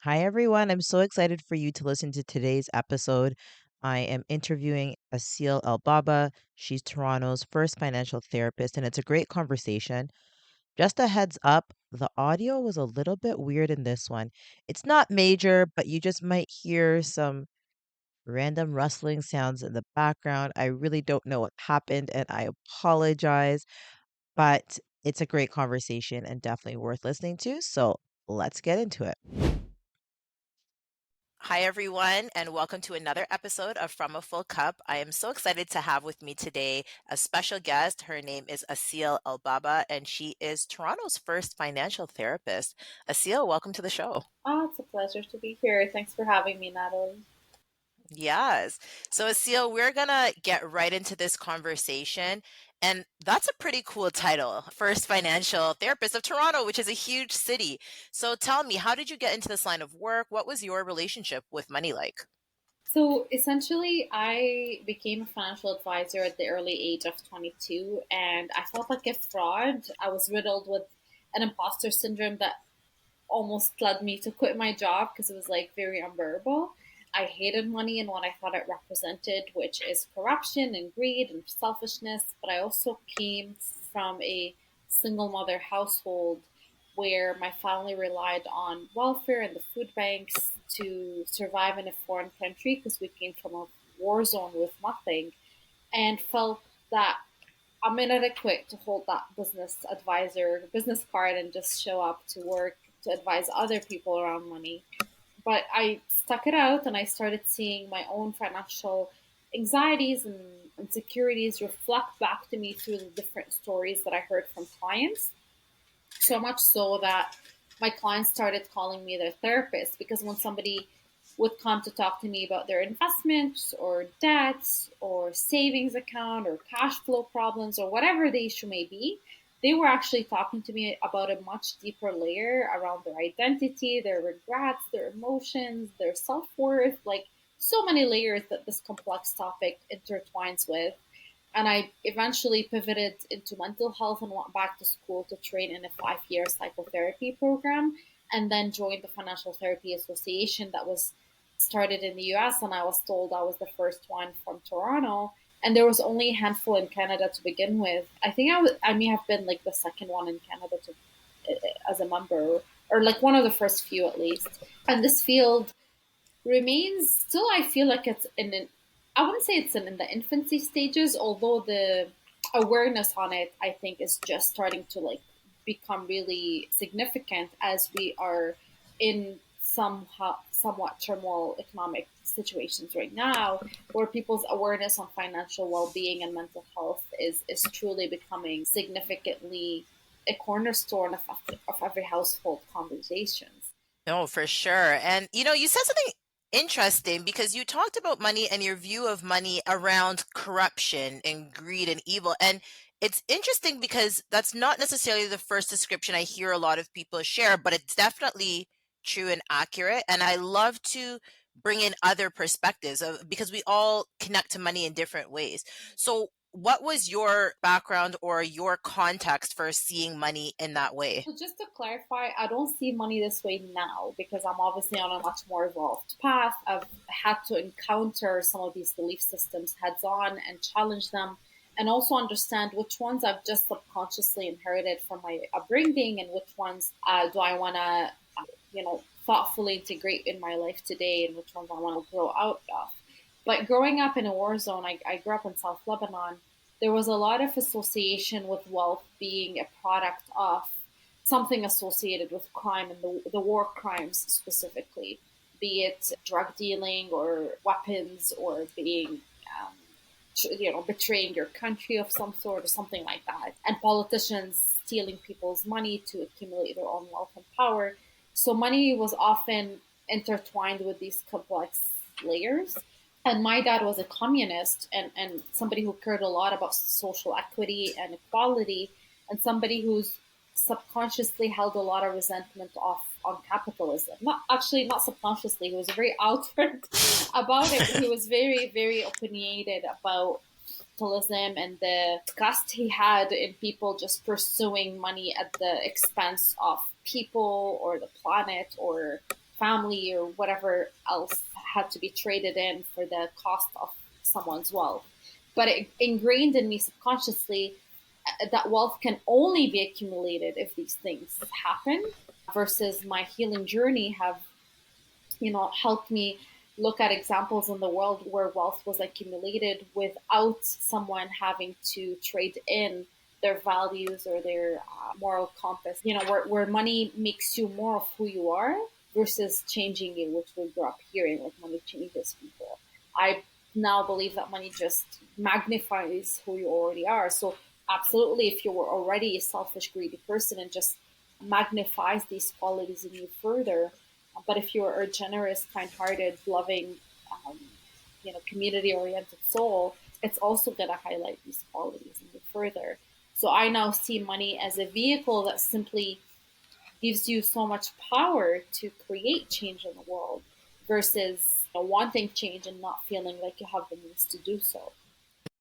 Hi, everyone. I'm so excited for you to listen to today's episode. I am interviewing Aseel El-Baba. She's Toronto's first financial therapist, and it's a great conversation. Just a heads up, the audio was a little bit weird in this one. It's not major, but you just might hear some random rustling sounds in the background. I really don't know what happened, and I apologize, but it's a great conversation and definitely worth listening to. So let's get into it. Hi, everyone, and welcome to another episode of From a Full Cup. I am so excited to have with me today a special guest. Her name is Aseel El-Baba, and she is Toronto's first financial therapist. Aseel, welcome to the show. Oh, it's a pleasure to be here. Thanks for having me, Natalie. Yes. So, Aseel, we're going to get right into this conversation. And that's a pretty cool title, First Financial Therapist of Toronto, which is a huge city. So, tell me, how did you get into this line of work? What was your relationship with money like? So essentially, I became a financial advisor at the early age of 22, and I felt like a fraud. I was riddled with an imposter syndrome that almost led me to quit my job because it was like very unbearable. I hated money and what I thought it represented, which is corruption and greed and selfishness. But I also came from a single mother household where my family relied on welfare and the food banks to survive in a foreign country because we came from a war zone with nothing and felt that I'm inadequate to hold that business card and just show up to work to advise other people around money. But I stuck it out and I started seeing my own financial anxieties and insecurities reflect back to me through the different stories that I heard from clients. So much so that my clients started calling me their therapist because when somebody would come to talk to me about their investments or debts or savings account or cash flow problems or whatever the issue may be, they were actually talking to me about a much deeper layer around their identity, their regrets, their emotions, their self worth, like so many layers that this complex topic intertwines with. And I eventually pivoted into mental health and went back to school to train in a 5 year psychotherapy program and then joined the Financial Therapy Association that was started in the US. And I was told I was the first one from Toronto. And there was only a handful in Canada to begin with. I think I may have been like the second one in Canada to as a member, or like one of the first few at least. And this field remains still, I feel like it's in an, I wouldn't say it's in the infancy stages, although the awareness on it I think is just starting to like become really significant as we are in somewhat turmoil economic situations right now where people's awareness on financial well-being and mental health is truly becoming significantly a cornerstone of every household conversations. No, for sure. And you said something interesting because you talked about money and your view of money around corruption and greed and evil. And it's interesting because that's not necessarily the first description I hear a lot of people share, but it's definitely true and accurate. And I love to bring in other perspectives because we all connect to money in different ways. So, what was your background or your context for seeing money in that way? So just to clarify, I don't see money this way now because I'm obviously on a much more evolved path. I've had to encounter some of these belief systems heads on and challenge them, and also understand which ones I've just subconsciously inherited from my upbringing and which ones do I want to, thoughtfully integrate in my life today and which ones I want to grow out of. But growing up in a war zone, I grew up in South Lebanon. There was a lot of association with wealth being a product of something associated with crime and the war crimes specifically, be it drug dealing or weapons or being, betraying your country of some sort or something like that. And politicians stealing people's money to accumulate their own wealth and power. So money was often intertwined with these complex layers. And my dad was a communist and somebody who cared a lot about social equity and equality, and somebody who's subconsciously held a lot of resentment off on capitalism. Not subconsciously, he was very outward about it. He was very, very opinionated about capitalism and the disgust he had in people just pursuing money at the expense of people or the planet or family or whatever else had to be traded in for the cost of someone's wealth. But it ingrained in me subconsciously that wealth can only be accumulated if these things happen, versus my healing journey have, helped me look at examples in the world where wealth was accumulated without someone having to trade in their values or their moral compass, where money makes you more of who you are versus changing you, which we grew up hearing, like money changes people. I now believe that money just magnifies who you already are. So absolutely, if you were already a selfish, greedy person, and just magnifies these qualities in you further. But if you're a generous, kind-hearted, loving, um, community-oriented soul, it's also going to highlight these qualities in you further. So I now see money as a vehicle that simply gives you so much power to create change in the world versus wanting change and not feeling like you have the means to do so.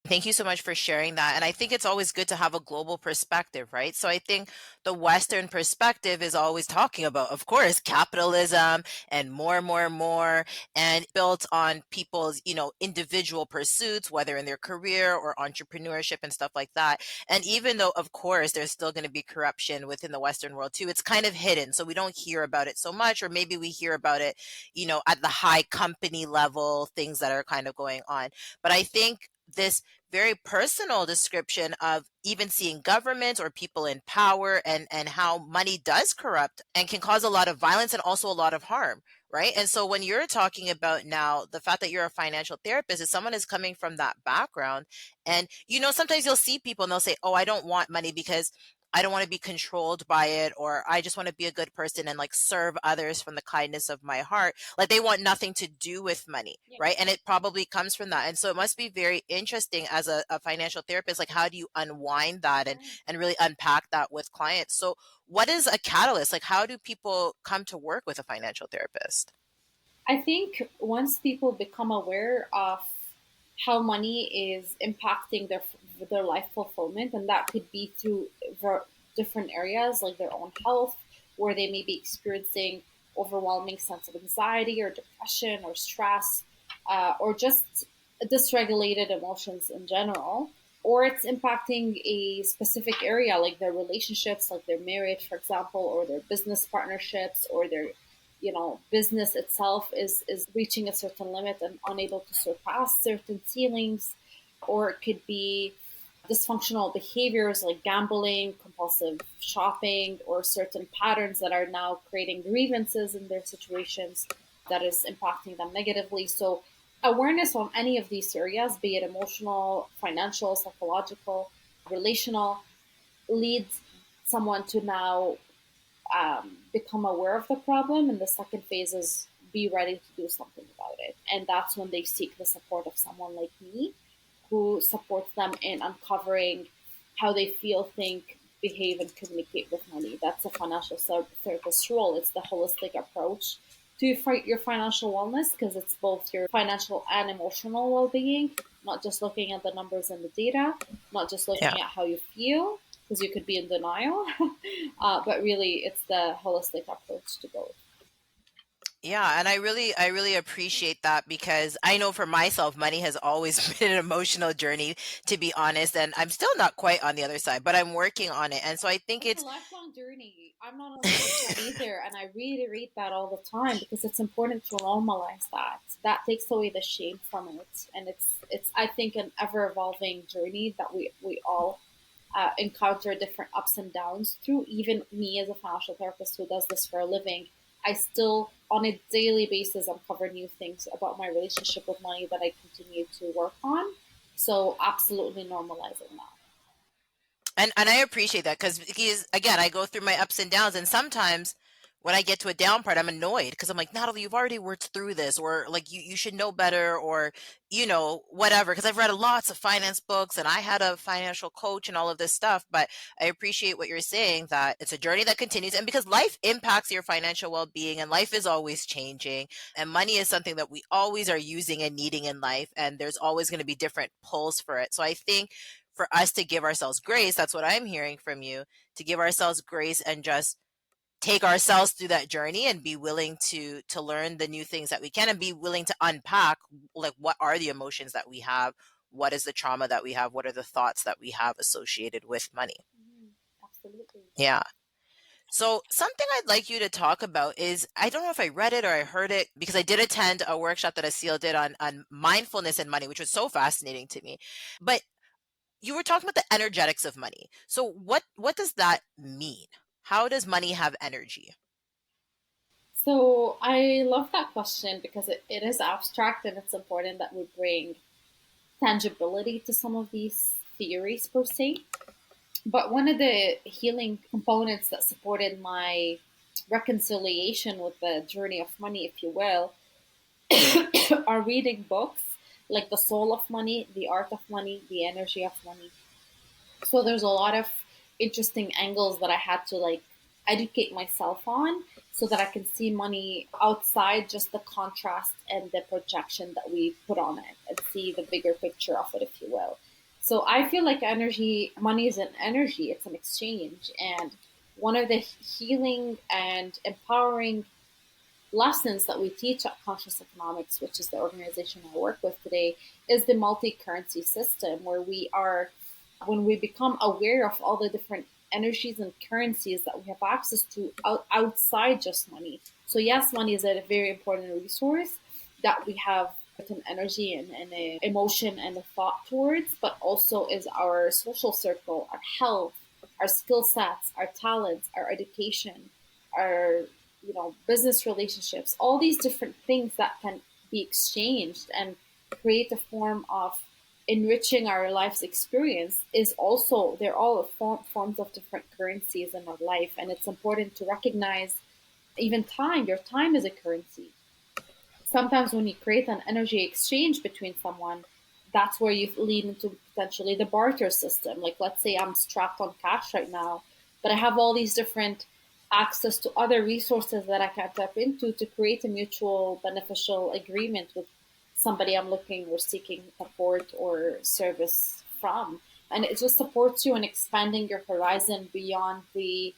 Thank you so much for sharing that. And I think it's always good to have a global perspective, right? So I think the Western perspective is always talking about, of course, capitalism and more, and built on people's, individual pursuits, whether in their career or entrepreneurship and stuff like that. And even though, of course, there's still going to be corruption within the Western world too, it's kind of hidden. So we don't hear about it so much, or maybe we hear about it, at the high company level, things that are kind of going on. But I think this very personal description of even seeing governments or people in power, and how money does corrupt and can cause a lot of violence and also a lot of harm, right? And so when you're talking about now the fact that you're a financial therapist, is someone is coming from that background, and sometimes you'll see people and they'll say, oh, I don't want money because I don't want to be controlled by it, or I just want to be a good person and like serve others from the kindness of my heart. Like they want nothing to do with money, Yeah. right? And it probably comes from that. And so it must be very interesting as a financial therapist, like how do you unwind that and really unpack that with clients? So what is a catalyst? Like how do people come to work with a financial therapist? I think once people become aware of how money is impacting their life fulfillment, and that could be through different areas like their own health, where they may be experiencing overwhelming sense of anxiety or depression or stress, or just dysregulated emotions in general, or it's impacting a specific area like their relationships, like their marriage, for example, or their business partnerships, or their business itself is reaching a certain limit and unable to surpass certain ceilings, or it could be dysfunctional behaviors like gambling, compulsive shopping, or certain patterns that are now creating grievances in their situations that is impacting them negatively. So awareness on any of these areas, be it emotional, financial, psychological, relational, leads someone to now become aware of the problem. And the second phase is be ready to do something about it. And that's when they seek the support of someone like me, who supports them in uncovering how they feel, think, behave, and communicate with money. That's a financial therapist role. It's the holistic approach to your financial wellness, because it's both your financial and emotional well-being, not just looking at the numbers and the data, not just looking Yeah. at how you feel, because you could be in denial, but really it's the holistic approach to both. Yeah, and I really appreciate that, because I know for myself, money has always been an emotional journey, to be honest, and I'm still not quite on the other side, but I'm working on it. And so I think It's a it's lifelong journey. I'm not on the other side either, and I reiterate that all the time because it's important to normalize that. That takes away the shame from it, and it's I think an ever evolving journey that we all encounter different ups and downs through. Even me as a financial therapist who does this for a living, I still on a daily basis uncover new things about my relationship with money that I continue to work on. So absolutely normalizing that. and I appreciate that, because again, I go through my ups and downs, and sometimes when I get to a down part, I'm annoyed because I'm like, Natalie, you've already worked through this, or like you should know better, or whatever. Because I've read lots of finance books and I had a financial coach and all of this stuff. But I appreciate what you're saying, that it's a journey that continues, and because life impacts your financial well-being, and life is always changing, and money is something that we always are using and needing in life, and there's always going to be different pulls for it. So I think for us to give ourselves grace, that's what I'm hearing from you, to give ourselves grace and just take ourselves through that journey and be willing to learn the new things that we can, and be willing to unpack, like, what are the emotions that we have, what is the trauma that we have, what are the thoughts that we have associated with money. Absolutely. Yeah. So something I'd like you to talk about is, I don't know if I read it or I heard it, because I did attend a workshop that Aseel did on mindfulness and money, which was so fascinating to me. But you were talking about the energetics of money. So what does that mean? How does money have energy? So I love that question because it is abstract, and it's important that we bring tangibility to some of these theories per se. But one of the healing components that supported my reconciliation with the journey of money, if you will, are reading books like The Soul of Money, The Art of Money, The Energy of Money. So there's a lot of interesting angles that I had to like educate myself on so that I can see money outside just the contrast and the projection that we put on it and see the bigger picture of it, if you will. So I feel like money is an energy, it's an exchange. And one of the healing and empowering lessons that we teach at Conscious Economics, which is the organization I work with today, is the multi-currency system, where when we become aware of all the different energies and currencies that we have access to outside just money. So yes, money is a very important resource that we have an energy and a emotion and a thought towards, but also is our social circle, our health, our skill sets, our talents, our education, our business relationships, all these different things that can be exchanged and create a form of enriching our life's experience. Is also, they're all forms of different currencies in our life, and it's important to recognize even time. Your time is a currency. Sometimes when you create an energy exchange between someone, that's where you lead into potentially the barter system. Like, let's say I'm strapped on cash right now, but I have all these different access to other resources that I can tap into to create a mutual beneficial agreement with somebody I'm looking or seeking support or service from. And it just supports you in expanding your horizon beyond the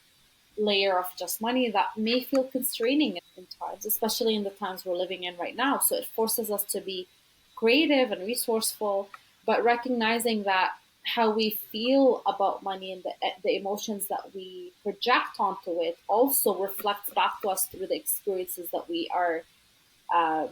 layer of just money that may feel constraining in times, especially in the times we're living in right now. So it forces us to be creative and resourceful, but recognizing that how we feel about money and the emotions that we project onto it also reflects back to us through the experiences that we are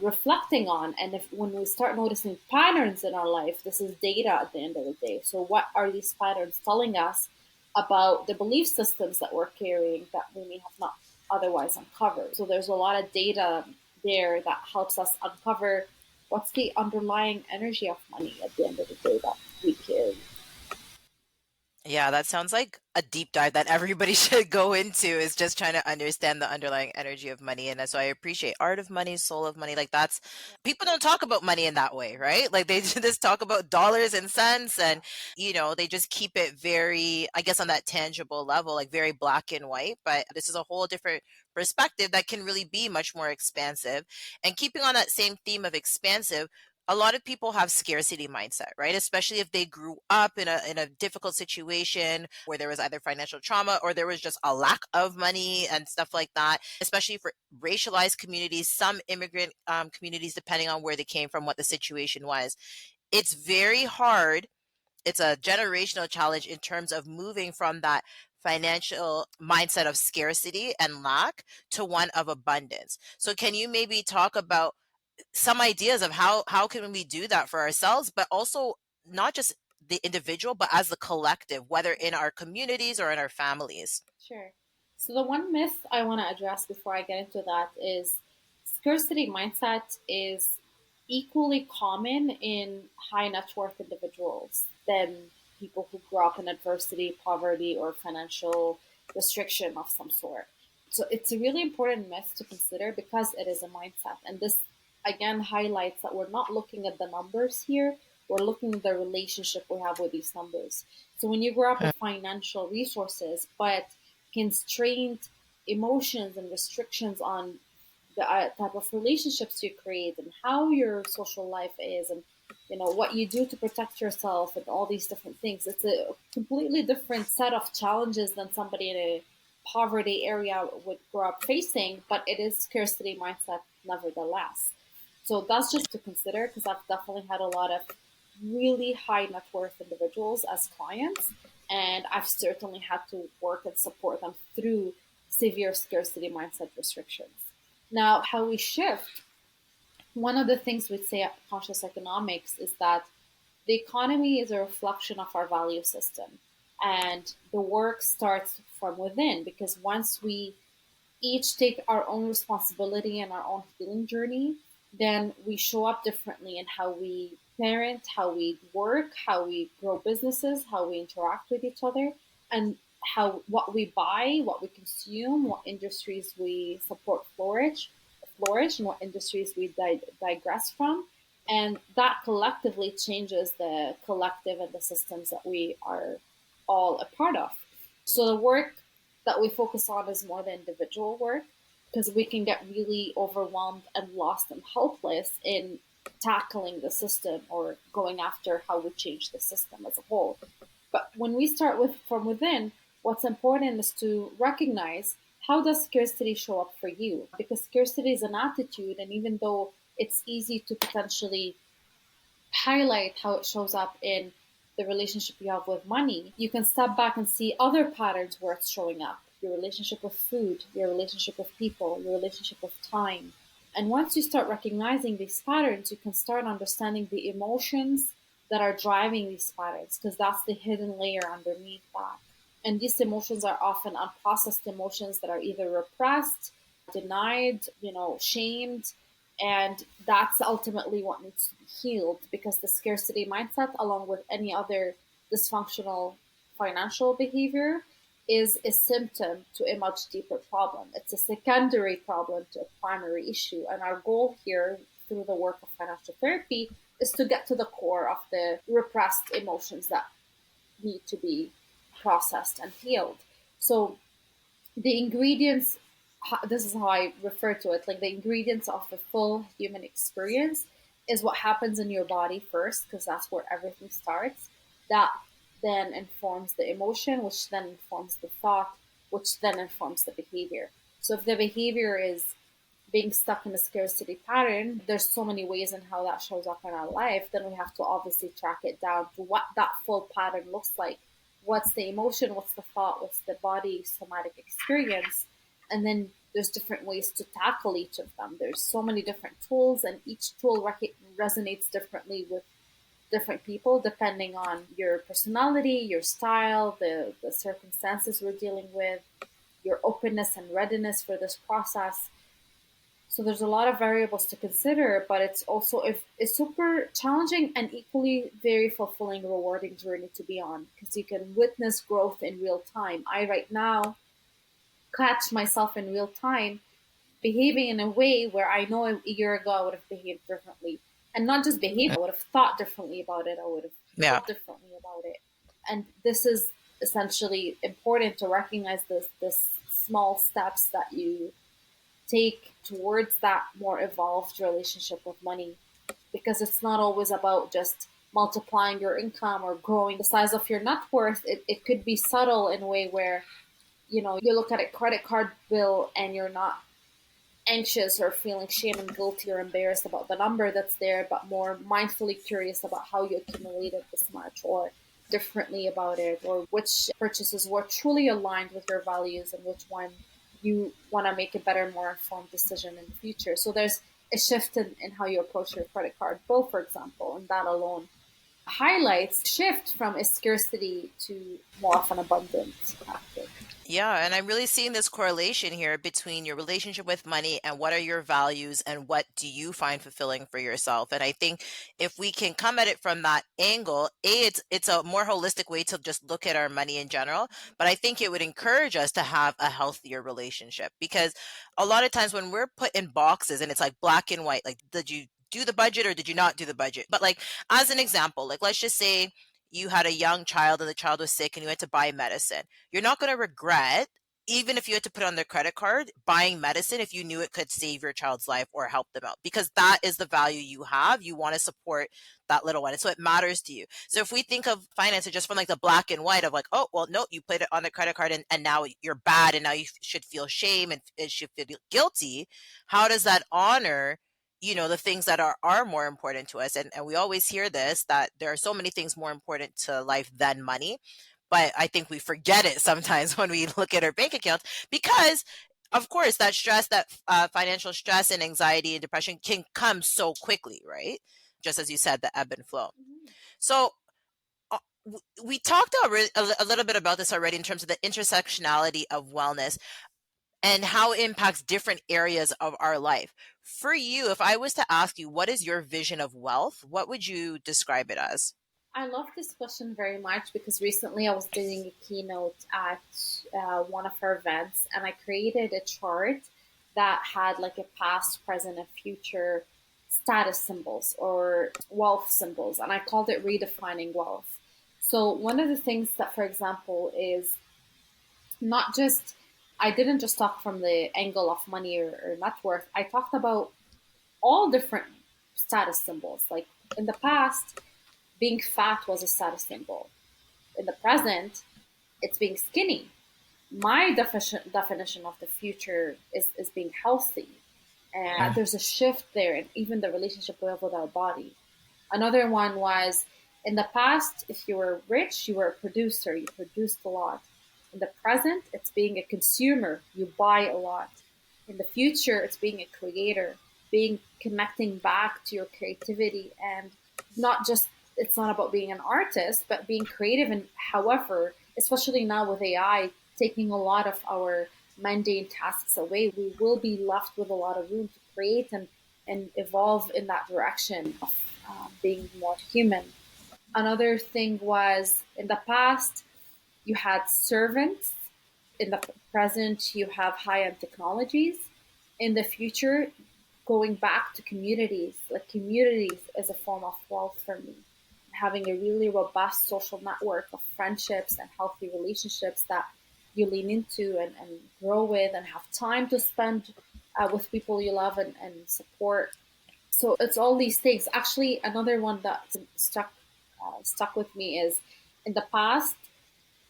reflecting on. And if when we start noticing patterns in our life, this is data at the end of the day. So what are these patterns telling us about the belief systems that we're carrying that we may have not otherwise uncovered? So there's a lot of data there that helps us uncover what's the underlying energy of money at the end of the day that we carry. Yeah, that sounds like a deep dive that everybody should go into, is just trying to understand the underlying energy of money. And so I appreciate art of money, soul of money. Like, that's, people don't talk about money in that way, right? Like, they just talk about dollars and cents, and they just keep it very, I guess, on that tangible level, like very black and white. But this is a whole different perspective that can really be much more expansive. And keeping on that same theme of expansive, a lot of people have scarcity mindset, right? Especially if they grew up in a difficult situation where there was either financial trauma or there was just a lack of money and stuff like that. Especially for racialized communities, some immigrant communities, depending on where they came from, what the situation was. It's very hard. It's a generational challenge in terms of moving from that financial mindset of scarcity and lack to one of abundance. So can you maybe talk about some ideas of how can we do that for ourselves, but also not just the individual, but as the collective, whether in our communities or in our families? Sure. So the one myth I want to address before I get into that is scarcity mindset is equally common in high net worth individuals than people who grew up in adversity, poverty, or financial restriction of some sort. So it's a really important myth to consider because it is a mindset. And this again highlights that we're not looking at the numbers here, we're looking at the relationship we have with these numbers. So when you grow up with financial resources, but constrained emotions and restrictions on the type of relationships you create and how your social life is, and what you do to protect yourself and all these different things, it's a completely different set of challenges than somebody in a poverty area would grow up facing, but it is scarcity mindset nevertheless. So that's just to consider, because I've definitely had a lot of really high net worth individuals as clients, and I've certainly had to work and support them through severe scarcity mindset restrictions. Now, how we shift, one of the things we'd say at Conscious Economics is that the economy is a reflection of our value system. And the work starts from within, because once we each take our own responsibility and our own healing journey, then we show up differently in how we parent, how we work, how we grow businesses, how we interact with each other, and how what we buy, what we consume, what industries we support flourish, and what industries we digress from. And that collectively changes the collective and the systems that we are all a part of. So the work that we focus on is more the individual work, because we can get really overwhelmed and lost and helpless in tackling the system or going after how we change the system as a whole. But when we start with from within, what's important is to recognize, how does scarcity show up for you? Because scarcity is an attitude, and even though it's easy to potentially highlight how it shows up in the relationship you have with money, you can step back and see other patterns where it's showing up: your relationship with food, your relationship with people, your relationship with time. And once you start recognizing these patterns, you can start understanding the emotions that are driving these patterns, because that's the hidden layer underneath that. And these emotions are often unprocessed emotions that are either repressed, denied, shamed, and that's ultimately what needs to be healed, because the scarcity mindset, along with any other dysfunctional financial behavior, is a symptom to a much deeper problem. It's a secondary problem to a primary issue. And our goal here, through the work of financial therapy, is to get to the core of the repressed emotions that need to be processed and healed. So the ingredients, this is how I refer to it, like the ingredients of a full human experience is what happens in your body first, because that's where everything starts. That then informs the emotion, which then informs the thought, which then informs the behavior. So if the behavior is being stuck in a scarcity pattern, there's so many ways in how that shows up in our life. Then we have to obviously track it down to what that full pattern looks like. What's the emotion? What's the thought? What's the body somatic experience? And then there's different ways to tackle each of them. There's so many different tools, and each tool resonates differently with different people depending on your personality, your style, the circumstances we're dealing with, your openness and readiness for this process. So there's a lot of variables to consider, but it's also a super challenging and equally very fulfilling, rewarding journey to be on, because you can witness growth in real time. I right now catch myself in real time behaving in a way where I know a year ago I would have behaved differently. And not just behaved, I would have thought differently about it. I would have Yeah. felt differently about it. And this is essentially important to recognize this small steps that you take towards that more evolved relationship with money, because it's not always about just multiplying your income or growing the size of your net worth. It could be subtle in a way where, you look at a credit card bill and you're not anxious or feeling shame and guilty or embarrassed about the number that's there, but more mindfully curious about how you accumulated this much, or differently about it, or which purchases were truly aligned with your values and which one you want to make a better, more informed decision in the future. So there's a shift in how you approach your credit card bill, for example, and that alone highlights shift from a scarcity to more of an abundance factor. Yeah, and I'm really seeing this correlation here between your relationship with money and what are your values and what do you find fulfilling for yourself. And I think if we can come at it from that angle, it's a more holistic way to just look at our money in general, but I think it would encourage us to have a healthier relationship, because a lot of times when we're put in boxes and it's like black and white, like did you do the budget or did you not do the budget? But like as an example, like let's just say you had a young child and the child was sick and you had to buy medicine. You're not going to regret even if you had to put on their credit card, buying medicine if you knew it could save your child's life or help them out, because that is the value you have. You want to support that little one. And so it matters to you. So if we think of finances just from like the black and white of like, oh, well, no, you put it on the credit card and now you're bad and now you should feel shame and should feel guilty. How does that honor, the things that are more important to us? And we always hear this, that there are so many things more important to life than money. But I think we forget it sometimes when we look at our bank accounts because, of course, that stress, that financial stress and anxiety and depression can come so quickly, right? Just as you said, the ebb and flow. Mhm. So we talked a little bit about this already in terms of the intersectionality of wellness and how it impacts different areas of our life. For you, if I was to ask you, what is your vision of wealth? What would you describe it as? I love this question very much because recently I was doing a keynote at one of our events, and I created a chart that had like a past, present, and future status symbols or wealth symbols, and I called it redefining wealth. So, one of the things that, for example, is not just, I didn't just talk from the angle of money or net worth, I talked about all different status symbols. Like in the past, being fat was a status symbol. In the present, it's being skinny. My definition of the future is being healthy. And there's a shift there, and even the relationship we have with our body. Another one was in the past, if you were rich, you were a producer, you produced a lot. In the present, it's being a consumer, you buy a lot. In the future, it's being a creator, being connecting back to your creativity and not just, it's not about being an artist, but being creative. And however, especially now with AI taking a lot of our mundane tasks away, we will be left with a lot of room to create and evolve in that direction of being more human. Another thing was in the past, you had servants. In the present, you have high end technologies. In the future, going back to communities, like communities is a form of wealth for me. Having a really robust social network of friendships and healthy relationships that you lean into and grow with and have time to spend with people you love and support. So it's all these things. Actually, another one that stuck with me is in the past,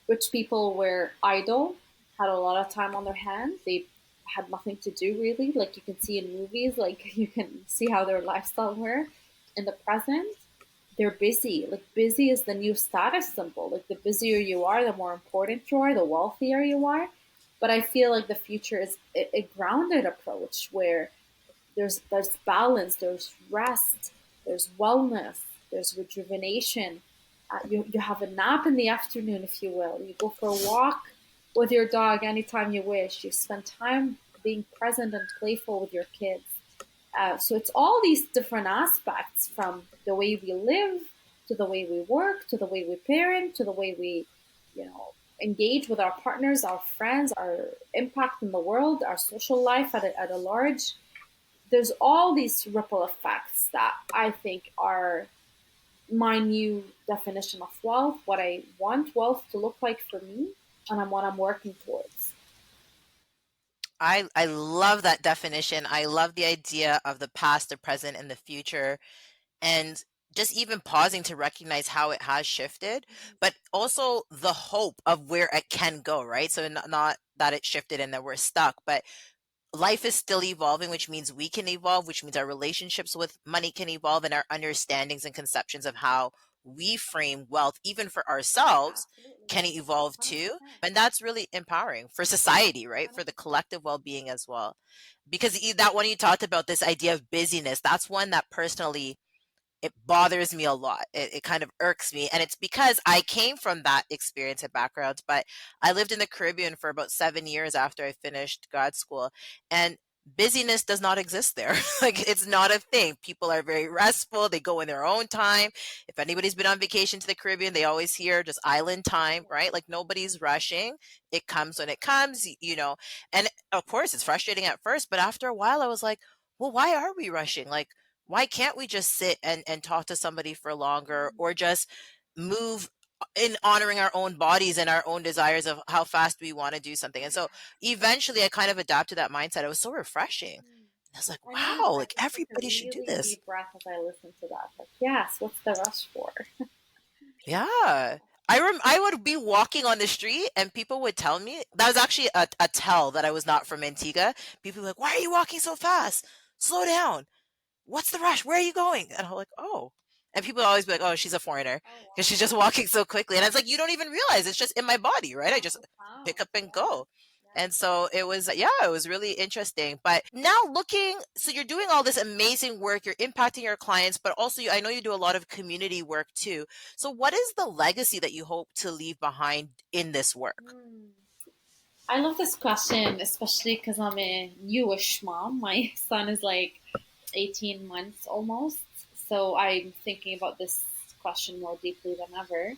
rich people were idle, had a lot of time on their hands. They had nothing to do really, like you can see in movies, like you can see how their lifestyle were. In the present, they're busy. Like busy is the new status symbol. Like the busier you are, the more important you are, the wealthier you are. But I feel like the future is a grounded approach where there's balance, there's rest, there's wellness, there's rejuvenation. You have a nap in the afternoon, if you will. You go for a walk with your dog anytime you wish. You spend time being present and playful with your kids. So it's all these different aspects from the way we live to the way we work to the way we parent to the way we, engage with our partners, our friends, our impact in the world, our social life at a large. There's all these ripple effects that I think are my new definition of wealth, what I want wealth to look like for me, and what I'm working towards. I love that definition. I love the idea of the past, the present, and the future, and just even pausing to recognize how it has shifted, but also the hope of where it can go, right? So not that it shifted and that we're stuck, but life is still evolving, which means we can evolve, which means our relationships with money can evolve, and our understandings and conceptions of how we frame wealth, even for ourselves, Absolutely. can evolve too. 100%. And that's really empowering for society, right? For the 100%. collective well being as well. Because that one you talked about, this idea of busyness, that's one that personally it bothers me a lot. It kind of irks me. And it's because I came from that experience and background, but I lived in the Caribbean for about 7 years after I finished grad school. And busyness does not exist there. Like it's not a thing. People are very restful. They go in their own time. If anybody's been on vacation to the Caribbean, they always hear just island time, right? Like nobody's rushing. It comes when it comes. And of course it's frustrating at first, but after a while I was like, well, why are we rushing? Like why can't we just sit and talk to somebody for longer or just move in honoring our own bodies and our own desires of how fast we want to do something. And so eventually I kind of adapted that mindset. It was so refreshing. I was like, I know. wow, I like just take a everybody should do really this. deep breath as I listen to that. Like, yes, what's the rush for? Yeah. I would be walking on the street and people would tell me that was actually a tell that I was not from Antigua. People were like, why are you walking so fast? Slow down. What's the rush? Where are you going? And I'm like, oh. And people always be like, oh, she's a foreigner Oh because she's wow. just walking so quickly. And I was like, you don't even realize it's just in my body, right? I Yeah, just pick profound. up and Yeah. go. Yeah. And so it was, yeah, it was really interesting. But now looking, so you're doing all this amazing work, you're impacting your clients, but also I know you do a lot of community work too. So what is the legacy that you hope to leave behind in this work? Hmm. I love this question, especially because I'm a newish mom. My son is like 18 months almost. So I'm thinking about this question more deeply than ever.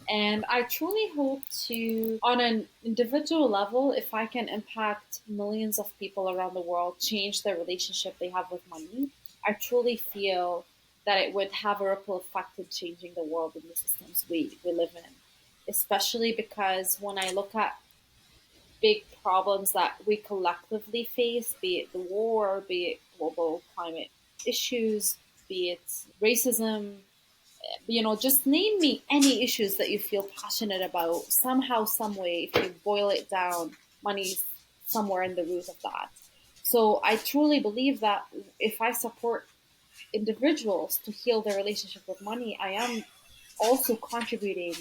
And I truly hope to, on an individual level, if I can impact millions of people around the world, change their relationship they have with money, I truly feel that it would have a ripple effect in changing the world and the systems we live in. Especially because when I look at big problems that we collectively face, be it the war, be it global climate issues, be it racism, just name me any issues that you feel passionate about. Somehow, some way, if you boil it down, money's somewhere in the root of that. So I truly believe that if I support individuals to heal their relationship with money, I am also contributing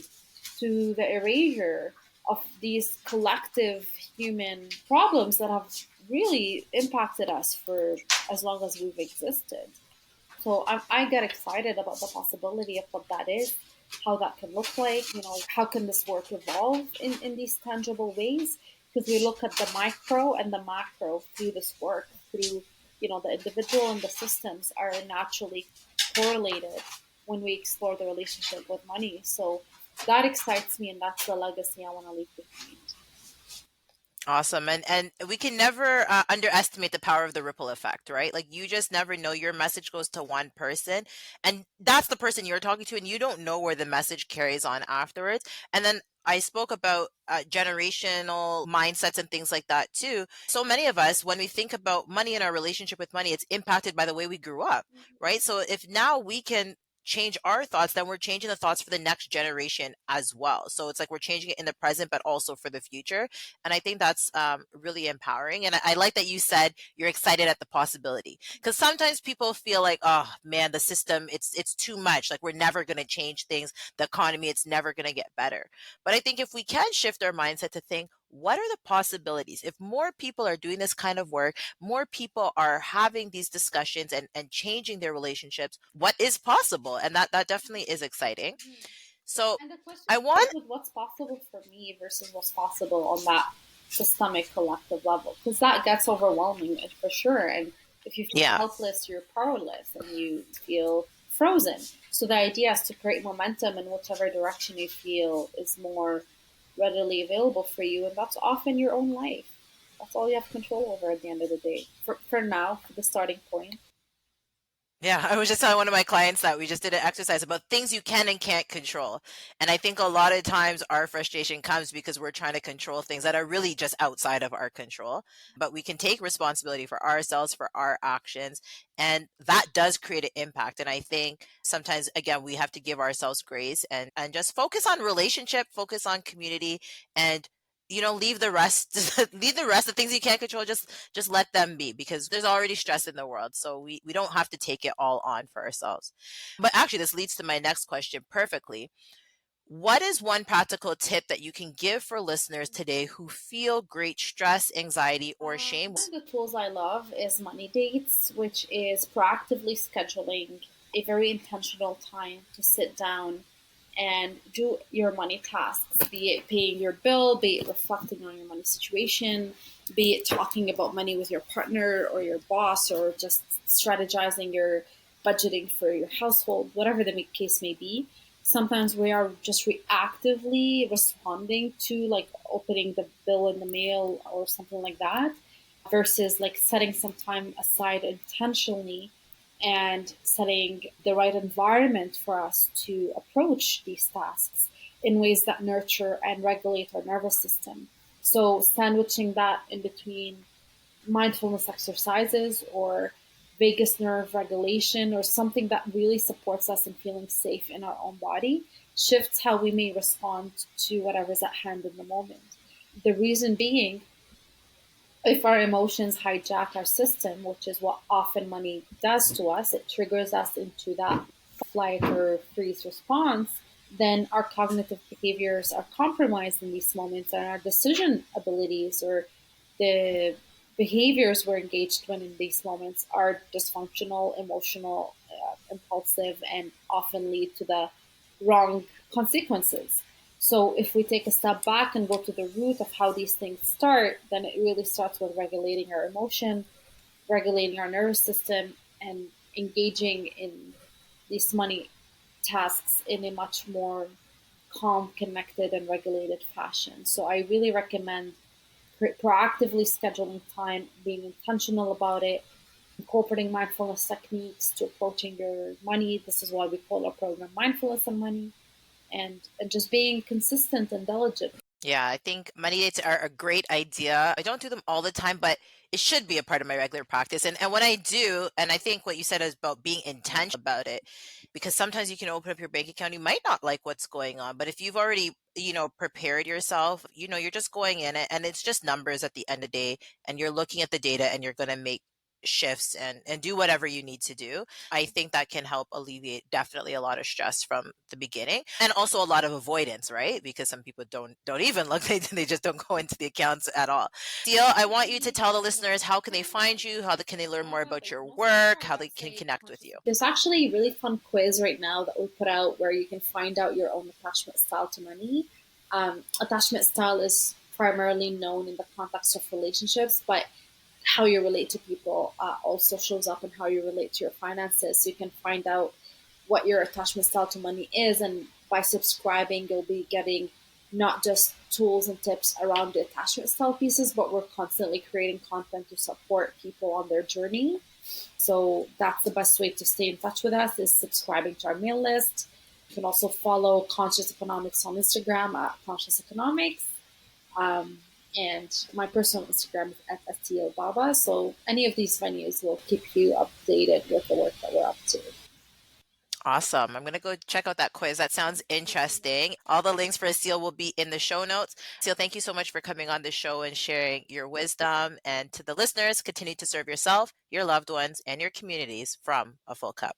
to the erasure of these collective human problems that have really impacted us for as long as we've existed. So I get excited about the possibility of what that is, how that can look like, how can this work evolve in these tangible ways? Because we look at the micro and the macro through this work, through, the individual and the systems are naturally correlated when we explore the relationship with money. So that excites me, and that's the legacy I want to leave behind. Awesome. And we can never underestimate the power of the ripple effect, right? Like you just never know, your message goes to one person and that's the person you're talking to, and you don't know where the message carries on afterwards. And then I spoke about generational mindsets and things like that too. So many of us, when we think about money and our relationship with money, it's impacted by the way we grew up, right? So if now we can change our thoughts, then we're changing the thoughts for the next generation as well. So it's like we're changing it in the present, but also for the future. And I think that's really empowering. And I like that you said you're excited at the possibility, because sometimes people feel like, oh man, the system, it's too much. Like we're never going to change things. The economy, it's never going to get better. But I think if we can shift our mindset to think, what are the possibilities? If more people are doing this kind of work, more people are having these discussions and changing their relationships, what is possible? And that definitely is exciting. So And the question I starts want, with what's possible for me versus what's possible on that systemic collective level, because that gets overwhelming for sure. And if you feel yeah. helpless, you're powerless and you feel frozen. So the idea is to create momentum in whichever direction you feel is more readily available for you, and that's often your own life. That's all you have control over at the end of the day. For now, for the starting point. Yeah, I was just telling one of my clients that we just did an exercise about things you can and can't control. And I think a lot of times our frustration comes because we're trying to control things that are really just outside of our control. But we can take responsibility for ourselves, for our actions, and that does create an impact. And I think sometimes, again, we have to give ourselves grace and just focus on relationship, focus on community, and leave the rest leave the rest of things you can't control, just let them be, because there's already stress in the world, so we don't have to take it all on for ourselves. But actually this leads to my next question perfectly. What is one practical tip that you can give for listeners today who feel great stress, anxiety, or shame? One of the tools I love is money dates, which is proactively scheduling a very intentional time to sit down and do your money tasks, be it paying your bill, be it reflecting on your money situation, be it talking about money with your partner or your boss, or just strategizing your budgeting for your household, whatever the case may be. Sometimes we are just reactively responding to, like, opening the bill in the mail or something like that, versus like setting some time aside intentionally and setting the right environment for us to approach these tasks. in ways that nurture and regulate our nervous system. So, sandwiching that in between mindfulness exercises or vagus nerve regulation or something that really supports us in feeling safe in our own body shifts how we may respond to whatever's at hand in the moment. The reason being, if our emotions hijack our system, which is what often money does to us, it triggers us into that flight or freeze response, then our cognitive behaviors are compromised in these moments, and our decision abilities or the behaviors we're engaged in these moments are dysfunctional, emotional, impulsive, and often lead to the wrong consequences. So if we take a step back and go to the root of how these things start, then it really starts with regulating our emotion, regulating our nervous system, and engaging in these money tasks in a much more calm, connected, and regulated fashion. So I really recommend proactively scheduling time, being intentional about it, incorporating mindfulness techniques to approaching your money. This is why we call our program Mindfulness and Money, and just being consistent and diligent. Yeah, I think money dates are a great idea. I don't do them all the time, but it should be a part of my regular practice. And when I do, and I think what you said is about being intentional about it, because sometimes you can open up your bank account, you might not like what's going on, but if you've already, prepared yourself, you're just going in it and it's just numbers at the end of the day, and you're looking at the data and you're going to make shifts and do whatever you need to do. I think that can help alleviate definitely a lot of stress from the beginning, and also a lot of avoidance, right? Because some people don't even look, they just don't go into the accounts at all. Deal, I want you to tell the listeners, how can they find you? Can they learn more about your work? How they can connect with you? There's actually a really fun quiz right now that we put out where you can find out your own attachment style to money. Attachment style is primarily known in the context of relationships, but how you relate to people also shows up in how you relate to your finances. So you can find out what your attachment style to money is, and by subscribing, you'll be getting not just tools and tips around the attachment style pieces, but we're constantly creating content to support people on their journey. So that's the best way to stay in touch with us, is subscribing to our mail list. You can also follow Conscious Economics on Instagram at Conscious Economics. Um, and my personal Instagram is at Aseel El-Baba. So any of these venues will keep you updated with the work that we're up to. Awesome. I'm going to go check out that quiz. That sounds interesting. All the links for Aseel will be in the show notes. Aseel, thank you so much for coming on the show and sharing your wisdom. And to the listeners, continue to serve yourself, your loved ones, and your communities from a full cup.